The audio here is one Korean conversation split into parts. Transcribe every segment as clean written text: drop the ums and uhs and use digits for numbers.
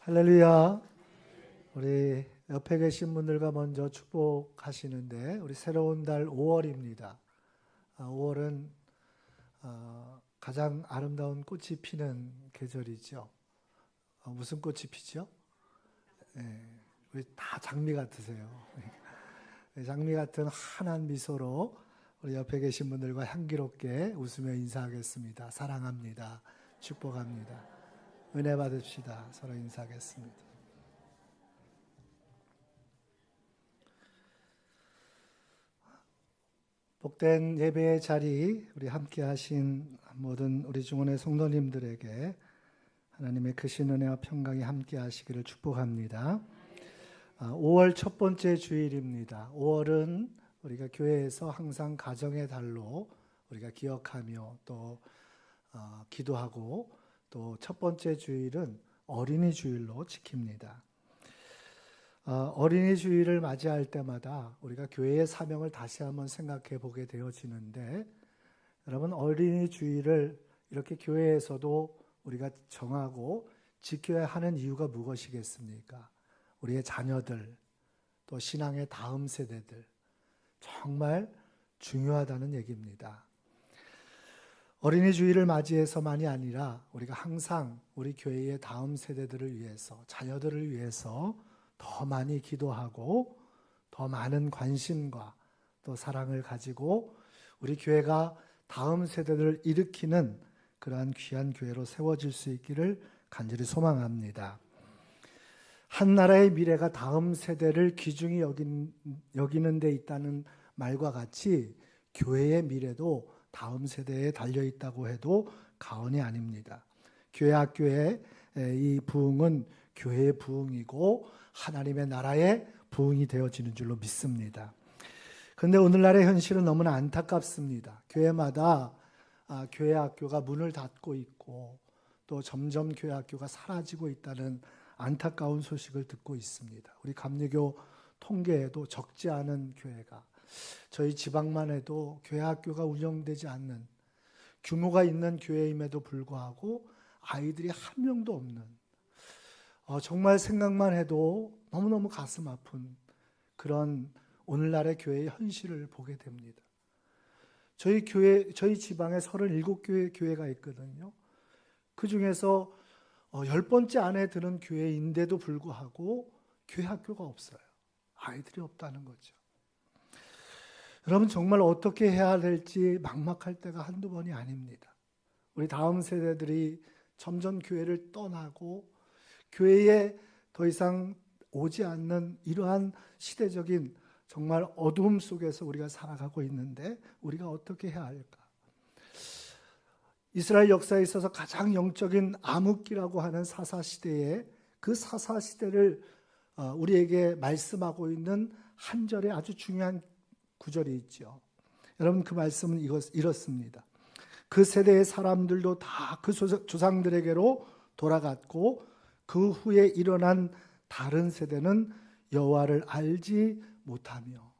할렐루야. 우리 옆에 계신 분들과 먼저 축복하시는데, 우리 새로운 달 5월입니다. 5월은 가장 아름다운 꽃이 피는 계절이죠. 무슨 꽃이 피죠? 우리 다 장미 같으세요. 장미 같은 환한 미소로 우리 옆에 계신 분들과 향기롭게 웃으며 인사하겠습니다. 사랑합니다. 축복합니다. 은혜 받읍시다. 서로 인사하겠습니다. 복된 예배의 자리, 우리 함께 하신 모든 우리 중원의 성도님들에게 하나님의 크신 은혜와 평강이 함께 하시기를 축복합니다. 5월 첫 번째 주일입니다. 5월은 우리가 교회에서 항상 가정의 달로 우리가 기억하며 또 기도하고, 또 첫 번째 주일은 어린이 주일로 지킵니다. 어린이 주일을 맞이할 때마다 우리가 교회의 사명을 다시 한번 생각해 보게 되어지는데, 여러분, 어린이 주일을 이렇게 교회에서도 우리가 정하고 지켜야 하는 이유가 무엇이겠습니까? 우리의 자녀들, 또 신앙의 다음 세대들, 정말 중요하다는 얘기입니다. 어린이 주일을 맞이해서만이 아니라 우리가 항상 우리 교회의 다음 세대들을 위해서, 자녀들을 위해서 더 많이 기도하고 더 많은 관심과 또 사랑을 가지고 우리 교회가 다음 세대들을 일으키는 그러한 귀한 교회로 세워질 수 있기를 간절히 소망합니다. 한 나라의 미래가 다음 세대를 귀중히 여기는 데 있다는 말과 같이 교회의 미래도 다음 세대에 달려있다고 해도 과언이 아닙니다. 교회 학교의 이 부흥은 교회의 부흥이고 하나님의 나라의 부흥이 되어지는 줄로 믿습니다. 그런데 오늘날의 현실은 너무나 안타깝습니다. 교회마다 교회 학교가 문을 닫고 있고, 또 점점 교회 학교가 사라지고 있다는 안타까운 소식을 듣고 있습니다. 우리 감리교 통계에도 적지 않은 교회가, 저희 지방만 해도 교회 학교가 운영되지 않는, 규모가 있는 교회임에도 불구하고 아이들이 한 명도 없는, 정말 생각만 해도 너무너무 가슴 아픈 그런 오늘날의 교회의 현실을 보게 됩니다. 저희 지방에 37교회가 있거든요. 그 중에서 10번째 안에 드는 교회인데도 불구하고 교회 학교가 없어요. 아이들이 없다는 거죠. 여러분, 정말 어떻게 해야 될지 막막할 때가 한두 번이 아닙니다. 우리 다음 세대들이 점점 교회를 떠나고 교회에 더 이상 오지 않는 이러한 시대적인 정말 어두움 속에서 우리가 살아가고 있는데, 우리가 어떻게 해야 할까? 이스라엘 역사에 있어서 가장 영적인 암흑기라고 하는 사사시대에, 그 사사시대를 우리에게 말씀하고 있는 한 절에 아주 중요한 구절이 있죠. 여러분, 그 말씀은 이렇습니다. 그 세대의 사람들도 다 그 조상들에게로 돌아갔고, 그 후에 일어난 다른 세대는 여호와를 알지 못하며.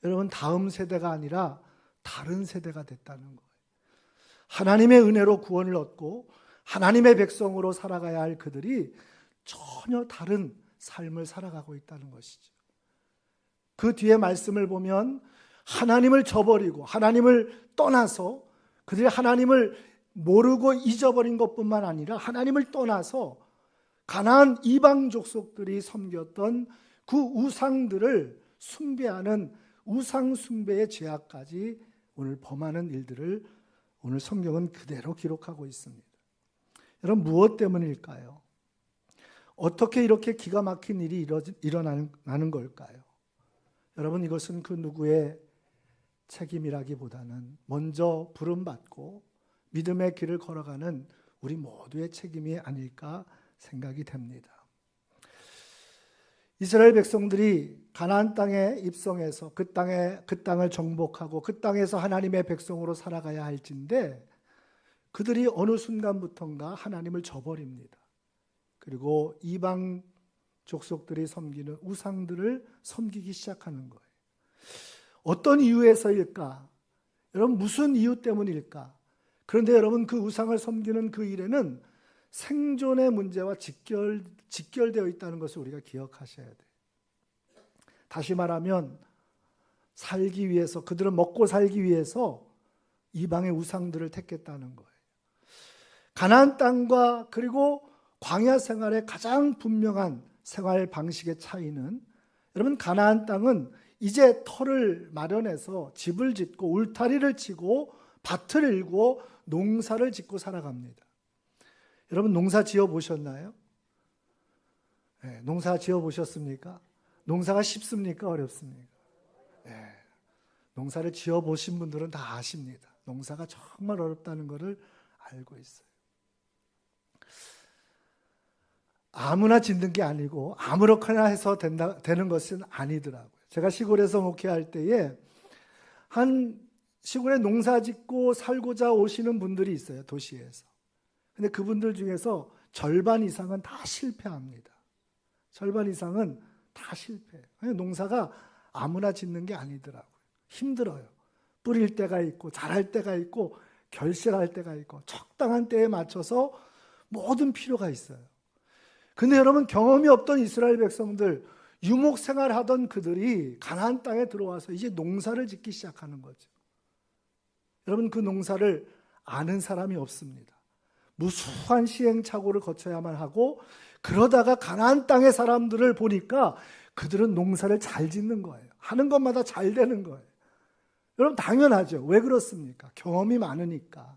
여러분, 다음 세대가 아니라 다른 세대가 됐다는 거예요. 하나님의 은혜로 구원을 얻고 하나님의 백성으로 살아가야 할 그들이 전혀 다른 삶을 살아가고 있다는 것이죠. 그 뒤에 말씀을 보면 하나님을 저버리고 하나님을 떠나서, 그들이 하나님을 모르고 잊어버린 것뿐만 아니라 하나님을 떠나서 가나안 이방 족속들이 섬겼던 그 우상들을 숭배하는 우상 숭배의 죄악까지 오늘 범하는 일들을 오늘 성경은 그대로 기록하고 있습니다. 여러분, 무엇 때문일까요? 어떻게 이렇게 기가 막힌 일이 일어나는 걸까요? 여러분, 이것은 그 누구의 책임이라기보다는 먼저 부름받고 믿음의 길을 걸어가는 우리 모두의 책임이 아닐까 생각이 됩니다. 이스라엘 백성들이 가나안 땅에 입성해서 그 땅을 정복하고 그 땅에서 하나님의 백성으로 살아가야 할진데, 그들이 어느 순간부터인가 하나님을 저버립니다. 그리고 이방 족속들이 섬기는 우상들을 섬기기 시작하는 거예요. 어떤 이유에서일까? 여러분, 무슨 이유 때문일까? 그런데 여러분, 그 우상을 섬기는 그 일에는 생존의 문제와 직결되어 있다는 것을 우리가 기억하셔야 돼요. 다시 말하면 살기 위해서, 그들은 먹고 살기 위해서 이방의 우상들을 택했다는 거예요. 가나안 땅과 그리고 광야 생활의 가장 분명한 생활 방식의 차이는, 여러분, 가나안 땅은 이제 터를 마련해서 집을 짓고 울타리를 치고 밭을 일고 농사를 짓고 살아갑니다. 여러분, 농사 지어 보셨나요? 네, 농사 지어 보셨습니까? 농사가 쉽습니까? 어렵습니까? 네, 농사를 지어 보신 분들은 다 아십니다. 농사가 정말 어렵다는 것을 알고 있어요. 아무나 짓는 게 아니고 아무렇게나 해서 되는 것은 아니더라고요. 제가 시골에서 목회할 때에 한 시골에 농사 짓고 살고자 오시는 분들이 있어요, 도시에서. 근데 그분들 중에서 절반 이상은 다 실패합니다. 절반 이상은 다 실패해요. 농사가 아무나 짓는 게 아니더라고요. 힘들어요. 뿌릴 때가 있고 자랄 때가 있고 결실할 때가 있고 적당한 때에 맞춰서 모든 필요가 있어요. 근데 여러분, 경험이 없던 이스라엘 백성들, 유목 생활하던 그들이 가나안 땅에 들어와서 이제 농사를 짓기 시작하는 거죠. 여러분, 그 농사를 아는 사람이 없습니다. 무수한 시행착오를 거쳐야만 하고, 그러다가 가나안 땅의 사람들을 보니까 그들은 농사를 잘 짓는 거예요. 하는 것마다 잘 되는 거예요. 여러분, 당연하죠. 왜 그렇습니까? 경험이 많으니까.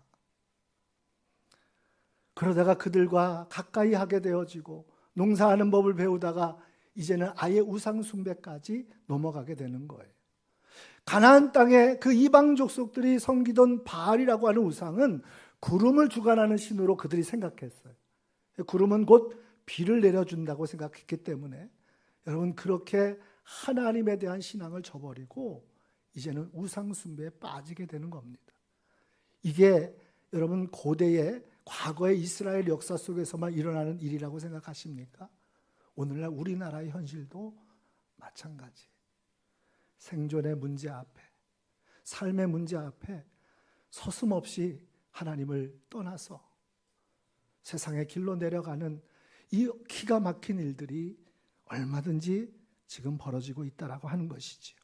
그러다가 그들과 가까이 하게 되어지고 농사하는 법을 배우다가 이제는 아예 우상 숭배까지 넘어가게 되는 거예요. 가나안 땅에 그 이방 족속들이 섬기던 바알이라고 하는 우상은 구름을 주관하는 신으로 그들이 생각했어요. 구름은 곧 비를 내려준다고 생각했기 때문에 여러분, 그렇게 하나님에 대한 신앙을 저버리고 이제는 우상 숭배에 빠지게 되는 겁니다. 이게 여러분, 고대의 과거의 이스라엘 역사 속에서만 일어나는 일이라고 생각하십니까? 오늘날 우리나라의 현실도 마찬가지. 생존의 문제 앞에, 삶의 문제 앞에 서슴없이 하나님을 떠나서 세상의 길로 내려가는 이 기가 막힌 일들이 얼마든지 지금 벌어지고 있다라고 하는 것이지요.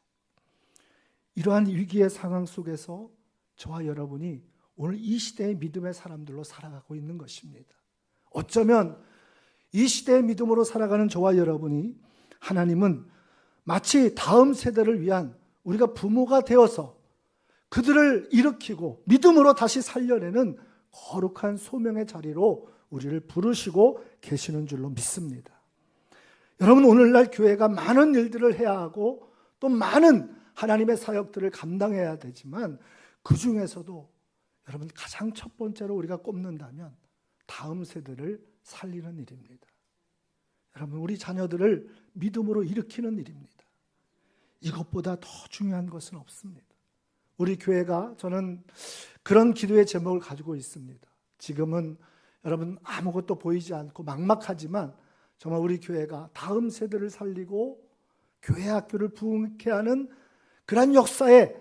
이러한 위기의 상황 속에서 저와 여러분이 오늘 이 시대의 믿음의 사람들로 살아가고 있는 것입니다. 어쩌면 이 시대의 믿음으로 살아가는 저와 여러분이, 하나님은 마치 다음 세대를 위한 우리가 부모가 되어서 그들을 일으키고 믿음으로 다시 살려내는 거룩한 소명의 자리로 우리를 부르시고 계시는 줄로 믿습니다. 여러분, 오늘날 교회가 많은 일들을 해야 하고 또 많은 하나님의 사역들을 감당해야 되지만, 그 중에서도 여러분, 가장 첫 번째로 우리가 꼽는다면 다음 세대를 살리는 일입니다. 여러분, 우리 자녀들을 믿음으로 일으키는 일입니다. 이것보다 더 중요한 것은 없습니다. 우리 교회가, 저는 그런 기도의 제목을 가지고 있습니다. 지금은 여러분 아무것도 보이지 않고 막막하지만 정말 우리 교회가 다음 세대를 살리고 교회 학교를 부흥케 하는 그런 역사에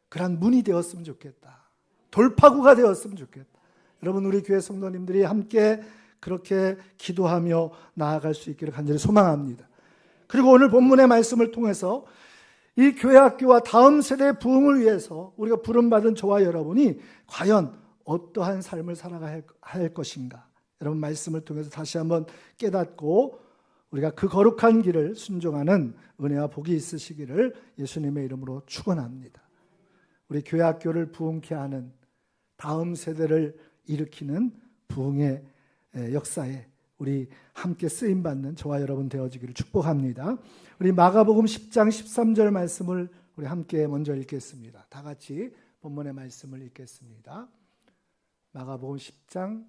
그런 문이 되었으면 좋겠다. 돌파구가 되었으면 좋겠다. 여러분, 우리 교회 성도님들이 함께 그렇게 기도하며 나아갈 수 있기를 간절히 소망합니다. 그리고 오늘 본문의 말씀을 통해서 이 교회 학교와 다음 세대의 부흥을 위해서 우리가 부름받은 저와 여러분이 과연 어떠한 삶을 살아가야 할 것인가, 여러분 말씀을 통해서 다시 한번 깨닫고 우리가 그 거룩한 길을 순종하는 은혜와 복이 있으시기를 예수님의 이름으로 축원합니다. 우리 교회 학교를 부흥케 하는, 다음 세대를 일으키는 부흥의 역사에 우리 함께 쓰임받는 저와 여러분 되어지기를 축복합니다. 우리 마가복음 10장 13절 말씀을 우리 함께 먼저 읽겠습니다. 다 같이 본문의 말씀을 읽겠습니다. 마가복음 10장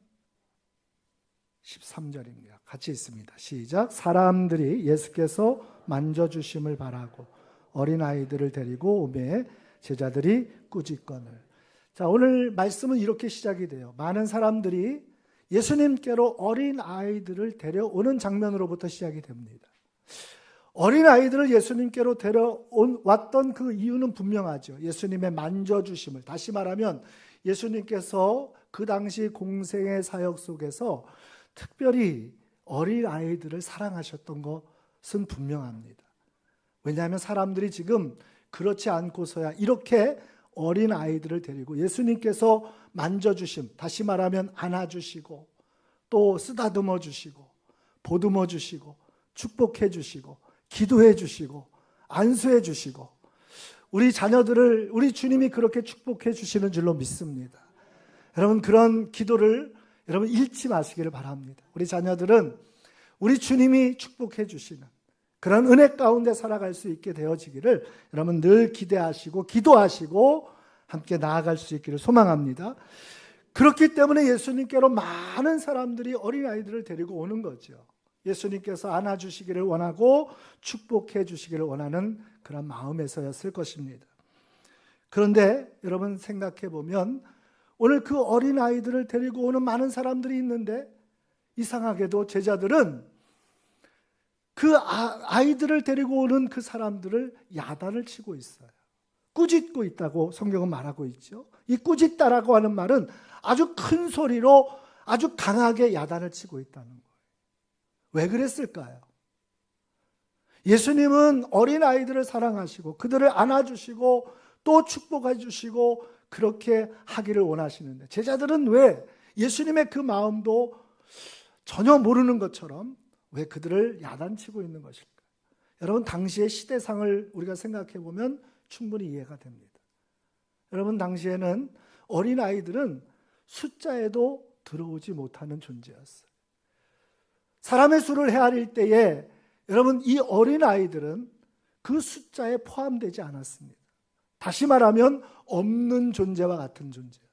13절입니다. 같이 읽습니다. 시작. 사람들이 예수께서 만져주심을 바라고 어린아이들을 데리고 오매 제자들이 꾸짖거늘. 자, 오늘 말씀은 이렇게 시작이 돼요. 많은 사람들이 예수님께로 어린아이들을 데려오는 장면으로부터 시작이 됩니다. 어린아이들을 예수님께로 데려왔던 그 이유는 분명하죠. 예수님의 만져주심을, 다시 말하면 예수님께서 그 당시 공생의 사역 속에서 특별히 어린 아이들을 사랑하셨던 것은 분명합니다. 왜냐하면 사람들이 지금 그렇지 않고서야 이렇게 어린 아이들을 데리고 예수님께서 만져주심, 다시 말하면 안아주시고 또 쓰다듬어 주시고 보듬어 주시고 축복해 주시고 기도해 주시고 안수해 주시고 우리 자녀들을 우리 주님이 그렇게 축복해 주시는 줄로 믿습니다. 여러분, 그런 기도를 여러분 잃지 마시기를 바랍니다. 우리 자녀들은 우리 주님이 축복해 주시는 그런 은혜 가운데 살아갈 수 있게 되어지기를 여러분 늘 기대하시고 기도하시고 함께 나아갈 수 있기를 소망합니다. 그렇기 때문에 예수님께로 많은 사람들이 어린아이들을 데리고 오는 거죠. 예수님께서 안아주시기를 원하고 축복해 주시기를 원하는 그런 마음에서였을 것입니다. 그런데 여러분 생각해 보면 오늘 그 어린아이들을 데리고 오는 많은 사람들이 있는데 이상하게도 제자들은 그 아이들을 데리고 오는 그 사람들을 야단을 치고 있어요. 꾸짖고 있다고 성경은 말하고 있죠. 이 꾸짖다라고 하는 말은 아주 큰 소리로 아주 강하게 야단을 치고 있다는 거예요. 왜 그랬을까요? 예수님은 어린아이들을 사랑하시고 그들을 안아주시고 또 축복해 주시고 그렇게 하기를 원하시는데 제자들은 왜 예수님의 그 마음도 전혀 모르는 것처럼 왜 그들을 야단치고 있는 것일까? 여러분, 당시의 시대상을 우리가 생각해 보면 충분히 이해가 됩니다. 여러분, 당시에는 어린아이들은 숫자에도 들어오지 못하는 존재였어요. 사람의 수를 헤아릴 때에 여러분 이 어린아이들은 그 숫자에 포함되지 않았습니다. 다시 말하면 없는 존재와 같은 존재예요.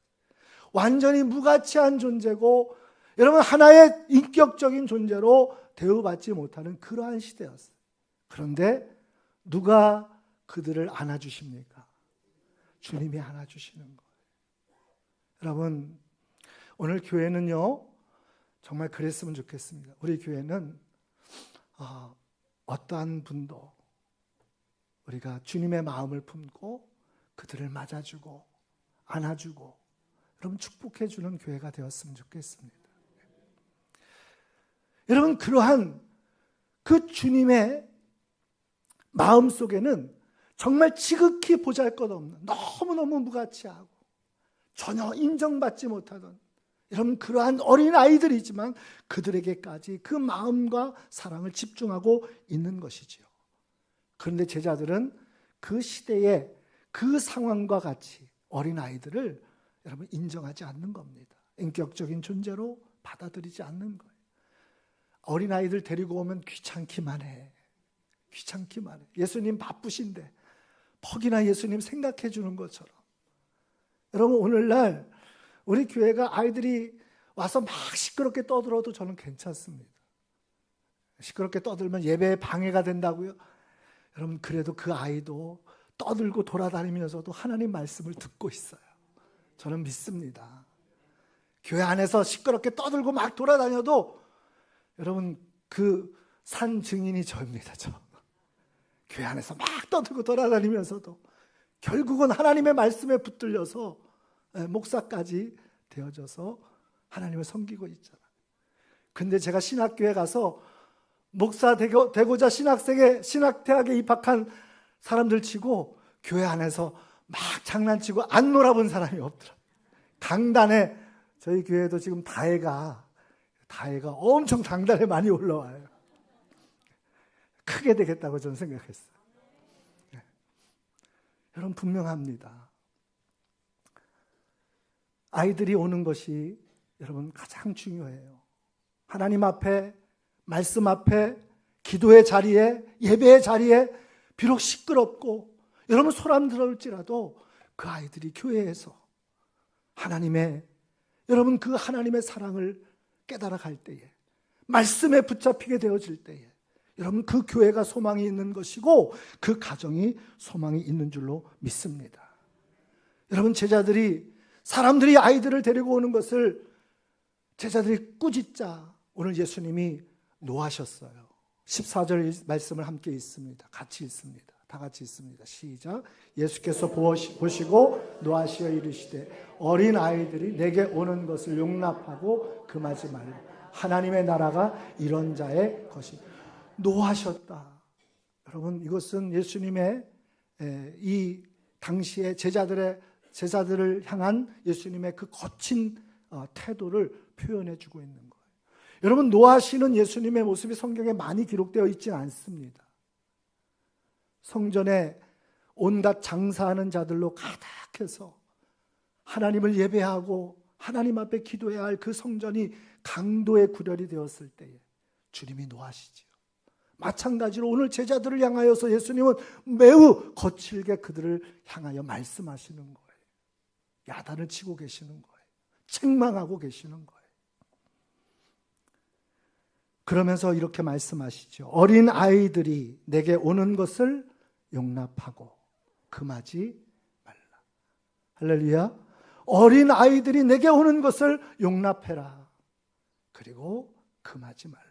완전히 무가치한 존재고 여러분 하나의 인격적인 존재로 대우받지 못하는 그러한 시대였어요. 그런데 누가 그들을 안아주십니까? 주님이 안아주시는 거예요. 여러분, 오늘 교회는요 정말 그랬으면 좋겠습니다. 우리 교회는 어떠한 분도 우리가 주님의 마음을 품고 그들을 맞아주고 안아주고 여러분 축복해주는 교회가 되었으면 좋겠습니다. 여러분, 그러한 그 주님의 마음 속에는 정말 지극히 보잘것없는 너무너무 무가치하고 전혀 인정받지 못하던 여러분 그러한 어린아이들이지만 그들에게까지 그 마음과 사랑을 집중하고 있는 것이지요. 그런데 제자들은 그 시대의 그 상황과 같이 어린아이들을 여러분 인정하지 않는 겁니다. 인격적인 존재로 받아들이지 않는 거예요. 어린아이들 데리고 오면 귀찮기만 해. 귀찮기만 해. 예수님 바쁘신데 퍽이나 예수님 생각해 주는 것처럼. 여러분, 오늘날 우리 교회가 아이들이 와서 막 시끄럽게 떠들어도 저는 괜찮습니다. 시끄럽게 떠들면 예배에 방해가 된다고요? 여러분, 그래도 그 아이도 떠들고 돌아다니면서도 하나님 말씀을 듣고 있어요. 저는 믿습니다. 교회 안에서 시끄럽게 떠들고 막 돌아다녀도 여러분 그 산 증인이 저입니다. 저 교회 안에서 막 떠들고 돌아다니면서도 결국은 하나님의 말씀에 붙들려서 목사까지 되어져서 하나님을 섬기고 있잖아요. 근데 제가 신학교에 가서 목사 되고자 신학대학에 입학한 사람들 치고 교회 안에서 막 장난치고 안 놀아본 사람이 없더라고요. 강단에 저희 교회도 지금 다혜가 엄청 강단에 많이 올라와요. 크게 되겠다고 저는 생각했어요. 네. 여러분, 분명합니다. 아이들이 오는 것이 여러분 가장 중요해요. 하나님 앞에, 말씀 앞에, 기도의 자리에, 예배의 자리에 비록 시끄럽고 여러분 소란스러울지라도 그 아이들이 교회에서 여러분 그 하나님의 사랑을 깨달아 갈 때에, 말씀에 붙잡히게 되어질 때에 여러분 그 교회가 소망이 있는 것이고 그 가정이 소망이 있는 줄로 믿습니다. 여러분, 사람들이 아이들을 데리고 오는 것을 제자들이 꾸짖자 오늘 예수님이 노하셨어요. 14절 말씀을 함께 읽습니다. 같이 읽습니다. 다 같이 읽습니다. 시작. 예수께서 보시고 노하시어 이르시되 어린 아이들이 내게 오는 것을 용납하고 금하지 말라. 하나님의 나라가 이런 자의 것이. 노하셨다. 여러분, 이것은 예수님의 이 당시의 제자들을 향한 예수님의 그 거친 태도를 표현해 주고 있는 거예요. 여러분, 노하시는 예수님의 모습이 성경에 많이 기록되어 있지는 않습니다. 성전에 온갖 장사하는 자들로 가득해서 하나님을 예배하고 하나님 앞에 기도해야 할 그 성전이 강도의 구렬이 되었을 때에 주님이 노하시지요. 마찬가지로 오늘 제자들을 향하여서 예수님은 매우 거칠게 그들을 향하여 말씀하시는 거예요. 야단을 치고 계시는 거예요. 책망하고 계시는 거예요. 그러면서 이렇게 말씀하시죠. 어린 아이들이 내게 오는 것을 용납하고 금하지 말라. 할렐루야. 어린 아이들이 내게 오는 것을 용납해라. 그리고 금하지 말라.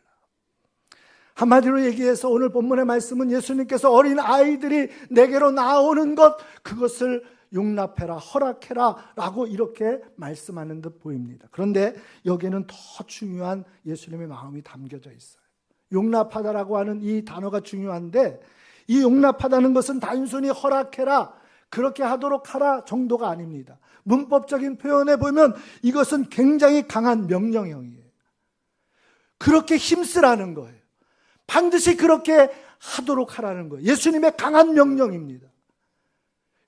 한마디로 얘기해서 오늘 본문의 말씀은 예수님께서 어린 아이들이 내게로 나오는 것, 그것을 용납해라, 허락해라 라고 이렇게 말씀하는 듯 보입니다. 그런데 여기에는 더 중요한 예수님의 마음이 담겨져 있어요. 용납하다라고 하는 이 단어가 중요한데, 이 용납하다는 것은 단순히 허락해라, 그렇게 하도록 하라 정도가 아닙니다. 문법적인 표현에 보면 이것은 굉장히 강한 명령형이에요. 그렇게 힘쓰라는 거예요. 반드시 그렇게 하도록 하라는 거예요. 예수님의 강한 명령입니다.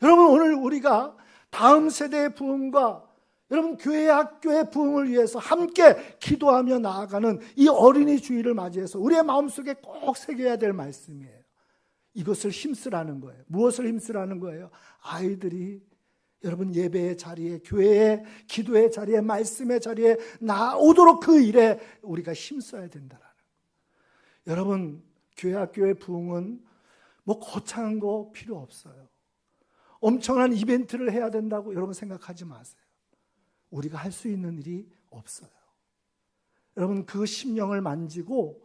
여러분, 오늘 우리가 다음 세대의 부흥과 여러분 교회 학교의 부흥을 위해서 함께 기도하며 나아가는 이 어린이 주일을 맞이해서 우리의 마음속에 꼭 새겨야 될 말씀이에요. 이것을 힘쓰라는 거예요. 무엇을 힘쓰라는 거예요? 아이들이 여러분 예배의 자리에, 교회의 기도의 자리에, 말씀의 자리에 나오도록 그 일에 우리가 힘써야 된다라는 거예요. 여러분, 교회 학교의 부흥은 뭐 거창한 거 필요 없어요. 엄청난 이벤트를 해야 된다고 여러분 생각하지 마세요. 우리가 할 수 있는 일이 없어요. 여러분, 그 심령을 만지고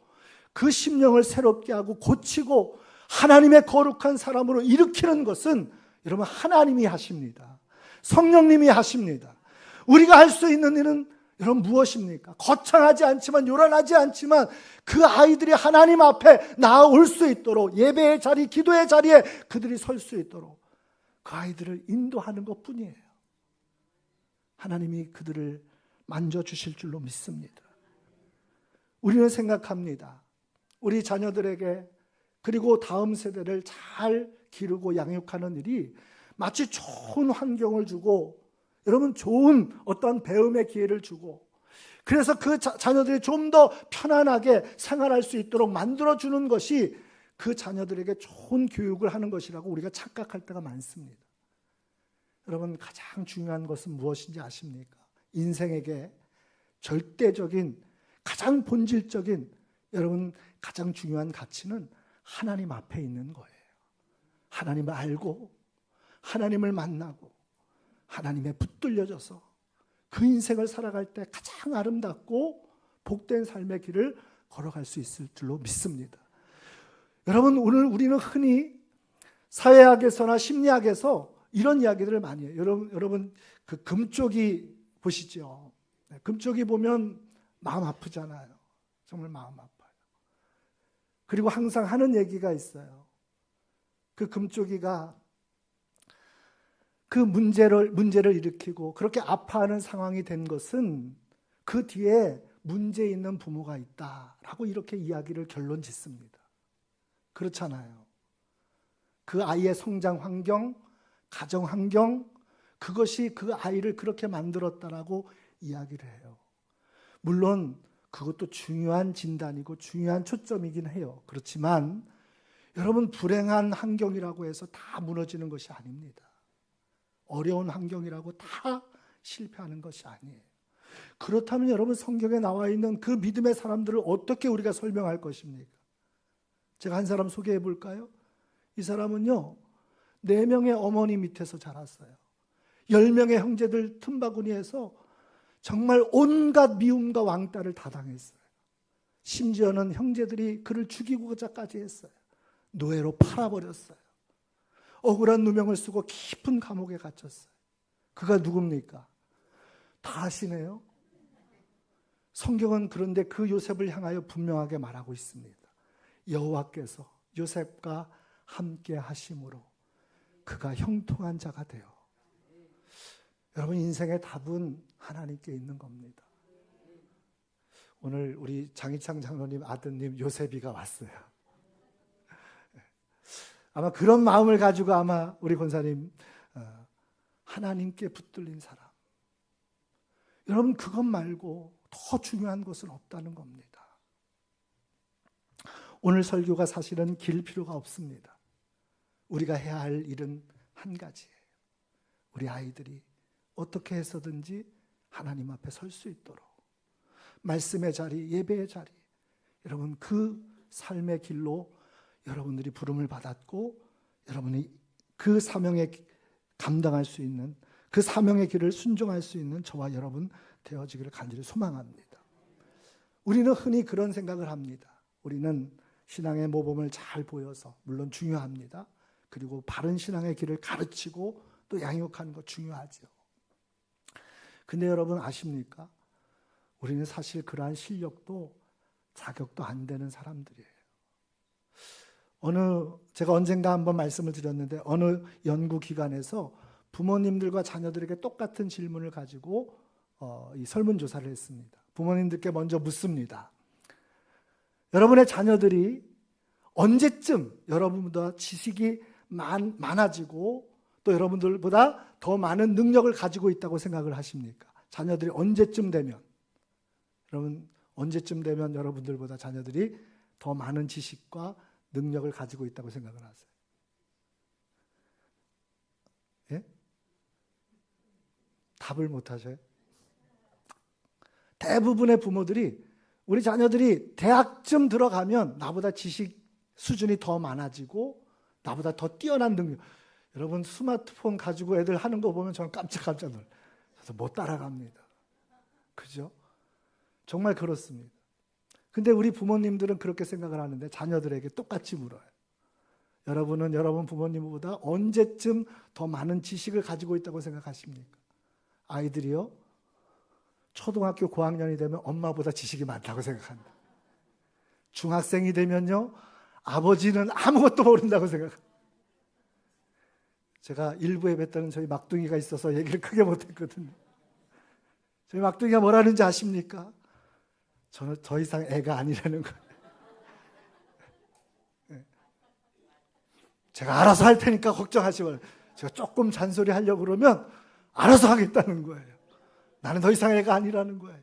그 심령을 새롭게 하고 고치고 하나님의 거룩한 사람으로 일으키는 것은 여러분 하나님이 하십니다. 성령님이 하십니다. 우리가 할 수 있는 일은 여러분 무엇입니까? 거창하지 않지만, 요란하지 않지만 그 아이들이 하나님 앞에 나올 수 있도록, 예배의 자리, 기도의 자리에 그들이 설 수 있도록 그 아이들을 인도하는 것뿐이에요. 하나님이 그들을 만져주실 줄로 믿습니다. 우리는 생각합니다. 우리 자녀들에게, 그리고 다음 세대를 잘 기르고 양육하는 일이 마치 좋은 환경을 주고 여러분 좋은 어떤 배움의 기회를 주고, 그래서 그 자녀들이 좀 더 편안하게 생활할 수 있도록 만들어주는 것이 그 자녀들에게 좋은 교육을 하는 것이라고 우리가 착각할 때가 많습니다. 여러분, 가장 중요한 것은 무엇인지 아십니까? 인생에게 절대적인, 가장 본질적인, 여러분 가장 중요한 가치는 하나님 앞에 있는 거예요. 하나님을 알고 하나님을 만나고 하나님에 붙들려져서 그 인생을 살아갈 때 가장 아름답고 복된 삶의 길을 걸어갈 수 있을 줄로 믿습니다. 여러분, 오늘 우리는 흔히 사회학에서나 심리학에서 이런 이야기들을 많이 해요. 여러분 그 금쪽이 보시죠. 금쪽이 보면 마음 아프잖아요. 정말 마음 아파요. 그리고 항상 하는 얘기가 있어요. 그 금쪽이가 그 문제를 일으키고 그렇게 아파하는 상황이 된 것은 그 뒤에 문제 있는 부모가 있다라고 이렇게 이야기를 결론 짓습니다. 그렇잖아요. 그 아이의 성장 환경, 가정 환경, 그것이 그 아이를 그렇게 만들었다라고 이야기를 해요. 물론 그것도 중요한 진단이고 중요한 초점이긴 해요. 그렇지만 여러분, 불행한 환경이라고 해서 다 무너지는 것이 아닙니다. 어려운 환경이라고 다 실패하는 것이 아니에요. 그렇다면 여러분, 성경에 나와 있는 그 믿음의 사람들을 어떻게 우리가 설명할 것입니까? 제가 한 사람 소개해 볼까요? 이 사람은요, 4명의 어머니 밑에서 자랐어요. 10명의 형제들 틈바구니에서 정말 온갖 미움과 왕따를 다 당했어요. 심지어는 형제들이 그를 죽이고자까지 했어요. 노예로 팔아버렸어요. 억울한 누명을 쓰고 깊은 감옥에 갇혔어요. 그가 누굽니까? 다 아시네요. 성경은 그런데 그 요셉을 향하여 분명하게 말하고 있습니다. 여호와께서 요셉과 함께 하심으로 그가 형통한 자가 되어. 여러분, 인생의 답은 하나님께 있는 겁니다. 오늘 우리 장희창 장로님 아드님 요셉이가 왔어요. 아마 그런 마음을 가지고 아마 우리 권사님 하나님께 붙들린 사람. 여러분, 그것 말고 더 중요한 것은 없다는 겁니다. 오늘 설교가 사실은 길 필요가 없습니다. 우리가 해야 할 일은 한 가지예요. 우리 아이들이 어떻게 해서든지 하나님 앞에 설 수 있도록 말씀의 자리, 예배의 자리, 여러분 그 삶의 길로 여러분들이 부름을 받았고 여러분이 그 사명에 감당할 수 있는, 그 사명의 길을 순종할 수 있는 저와 여러분 되어지기를 간절히 소망합니다. 우리는 흔히 그런 생각을 합니다. 우리는 신앙의 모범을 잘 보여서, 물론 중요합니다. 그리고 바른 신앙의 길을 가르치고 또 양육하는 것 중요하죠. 근데 여러분 아십니까? 우리는 사실 그러한 실력도 자격도 안 되는 사람들이에요. 제가 언젠가 한번 말씀을 드렸는데 어느 연구기관에서 부모님들과 자녀들에게 똑같은 질문을 가지고 이 설문조사를 했습니다. 부모님들께 먼저 묻습니다. 여러분의 자녀들이 언제쯤 여러분보다 지식이 많아지고 또 여러분들보다 더 많은 능력을 가지고 있다고 생각을 하십니까? 자녀들이 언제쯤 되면, 여러분 언제쯤 되면 여러분들보다 자녀들이 더 많은 지식과 능력을 가지고 있다고 생각을 하세요? 예? 답을 못 하셔요? 대부분의 부모들이 우리 자녀들이 대학쯤 들어가면 나보다 지식 수준이 더 많아지고 나보다 더 뛰어난 능력. 여러분 스마트폰 가지고 애들 하는 거 보면 저는 깜짝깜짝 놀라요. 그래서 못 따라갑니다. 그죠? 정말 그렇습니다. 근데 우리 부모님들은 그렇게 생각을 하는데 자녀들에게 똑같이 물어요. 여러분은 여러분 부모님보다 언제쯤 더 많은 지식을 가지고 있다고 생각하십니까? 아이들이요? 초등학교 고학년이 되면 엄마보다 지식이 많다고 생각한다. 중학생이 되면요, 아버지는 아무것도 모른다고 생각합니다. 제가 일부에 뵀다는 저희 막둥이가 있어서 얘기를 크게 못했거든요. 저희 막둥이가 뭐라는지 아십니까? 저는 더 이상 애가 아니라는 거예요. 제가 알아서 할 테니까 걱정하지 말아요. 제가 조금 잔소리 하려고 그러면 알아서 하겠다는 거예요. 나는 더 이상 애가 아니라는 거예요.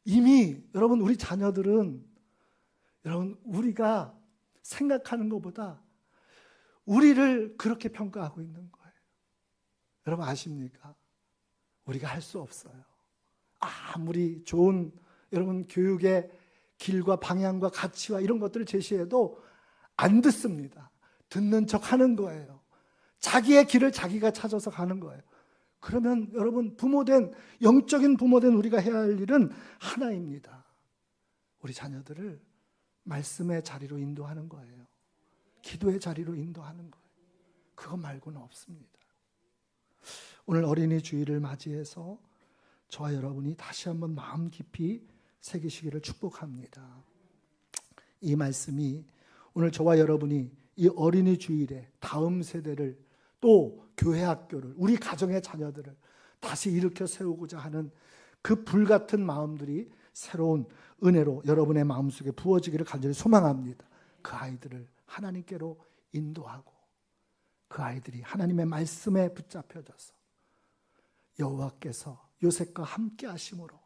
이미 여러분 우리 자녀들은 여러분 우리가 생각하는 것보다 우리를 그렇게 평가하고 있는 거예요. 여러분 아십니까? 우리가 할 수 없어요. 아무리 좋은 여러분 교육의 길과 방향과 가치와 이런 것들을 제시해도 안 듣습니다. 듣는 척 하는 거예요. 자기의 길을 자기가 찾아서 가는 거예요. 그러면 여러분 영적인 부모된 우리가 해야 할 일은 하나입니다. 우리 자녀들을 말씀의 자리로 인도하는 거예요. 기도의 자리로 인도하는 거예요. 그것 말고는 없습니다. 오늘 어린이 주일을 맞이해서 저와 여러분이 다시 한번 마음 깊이 새기시기를 축복합니다. 이 말씀이 오늘 저와 여러분이 이 어린이 주일에 다음 세대를 또 교회 학교를 우리 가정의 자녀들을 다시 일으켜 세우고자 하는 그 불같은 마음들이 새로운 은혜로 여러분의 마음속에 부어지기를 간절히 소망합니다. 그 아이들을 하나님께로 인도하고 그 아이들이 하나님의 말씀에 붙잡혀져서 여호와께서 요셉과 함께 하심으로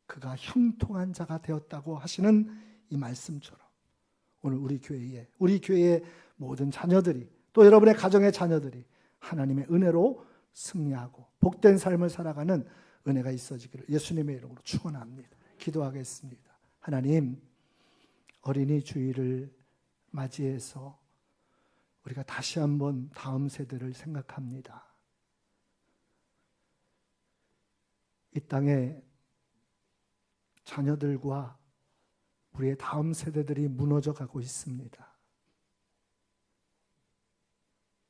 그가 형통한 자가 되었다고 하시는 이 말씀처럼 오늘 우리 교회의 모든 자녀들이 또 여러분의 가정의 자녀들이 하나님의 은혜로 승리하고 복된 삶을 살아가는 은혜가 있어지기를 예수님의 이름으로 축원합니다. 기도하겠습니다. 하나님, 어린이 주일을 맞이해서 우리가 다시 한번 다음 세대를 생각합니다. 이 땅에 자녀들과 우리의 다음 세대들이 무너져 가고 있습니다.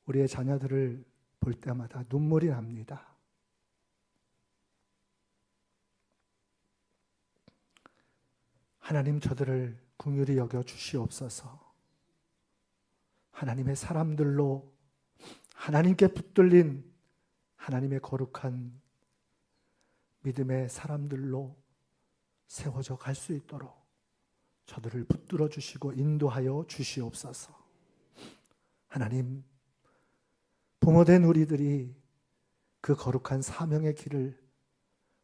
우리의 자녀들을 볼 때마다 눈물이 납니다. 하나님 저들을 긍휼히 여겨 주시옵소서. 하나님의 사람들로 하나님께 붙들린 하나님의 거룩한 믿음의 사람들로 세워져 갈 수 있도록 저들을 붙들어 주시고 인도하여 주시옵소서. 하나님, 부모된 우리들이 그 거룩한 사명의 길을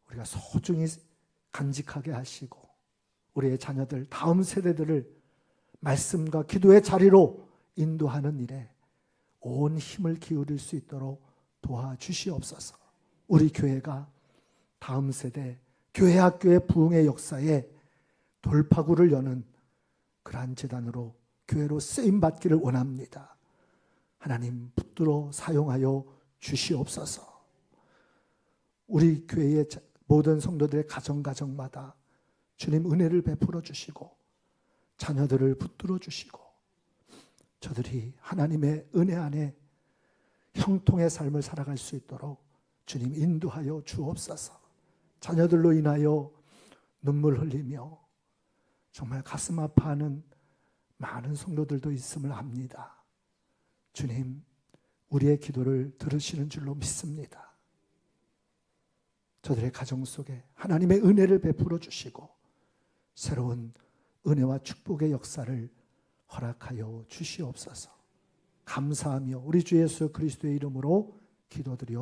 우리가 소중히 간직하게 하시고 우리의 자녀들, 다음 세대들을 말씀과 기도의 자리로 인도하는 일에 온 힘을 기울일 수 있도록 도와주시옵소서. 우리 교회가 다음 세대 교회 학교의 부흥의 역사에 돌파구를 여는 그러한 재단으로 교회로 쓰임받기를 원합니다. 하나님 붙들어 사용하여 주시옵소서. 우리 교회의 모든 성도들의 가정마다 주님 은혜를 베풀어 주시고 자녀들을 붙들어 주시고 저들이 하나님의 은혜 안에 형통의 삶을 살아갈 수 있도록 주님 인도하여 주옵소서. 자녀들로 인하여 눈물 흘리며 정말 가슴 아파하는 많은 성도들도 있음을 압니다. 주님, 우리의 기도를 들으시는 줄로 믿습니다. 저들의 가정 속에 하나님의 은혜를 베풀어 주시고 새로운 은혜와 축복의 역사를 허락하여 주시옵소서. 감사하며 우리 주 예수 그리스도의 이름으로 기도드리옵나이다.